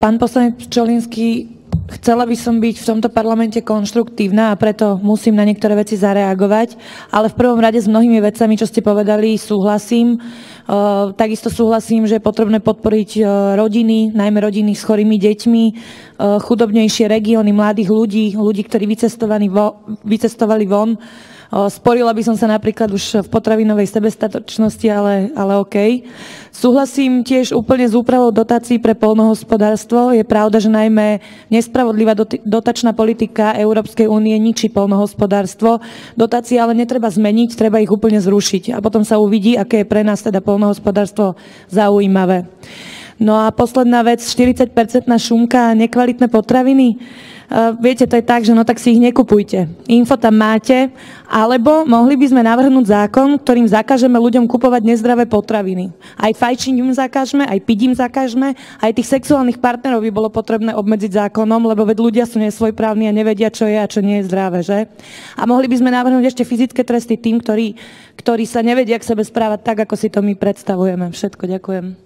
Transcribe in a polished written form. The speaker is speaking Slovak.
Pán poslanec Pčolinský, chcela by som byť v tomto parlamente konštruktívna a preto musím na niektoré veci zareagovať, ale v prvom rade s mnohými vecami, čo ste povedali, súhlasím. Takisto súhlasím, že je potrebné podporiť rodiny, najmä rodiny s chorými deťmi, chudobnejšie regióny, mladých ľudí, ktorí vycestovali von. Sporila by som sa napríklad už v potravinovej sebestatočnosti, ale OK. Súhlasím tiež úplne s úpravou dotácií pre poľnohospodárstvo. Je pravda, že najmä nespravodlivá dotačná politika Európskej únie ničí poľnohospodárstvo. Dotácie ale netreba zmeniť, treba ich úplne zrušiť. A potom sa uvidí, aké je pre nás teda poľnohospodárstvo zaujímavé. No a posledná vec, 40% šumka a nekvalitné potraviny. Viete, to je tak, že no tak si ich nekupujte. Info tam máte, alebo mohli by sme navrhnúť zákon, ktorým zakážeme ľuďom kupovať nezdravé potraviny. Aj fajčím zakážeme, aj piť im zakážeme, aj tých sexuálnych partnerov by bolo potrebné obmedziť zákonom, lebo veď ľudia sú nesvojprávni a nevedia, čo je a čo nie je zdravé, že? A mohli by sme navrhnúť ešte fyzické tresty tým, ktorí sa nevedia k sebe správať tak, ako si to my predstavujeme. Všetko, ďakujem.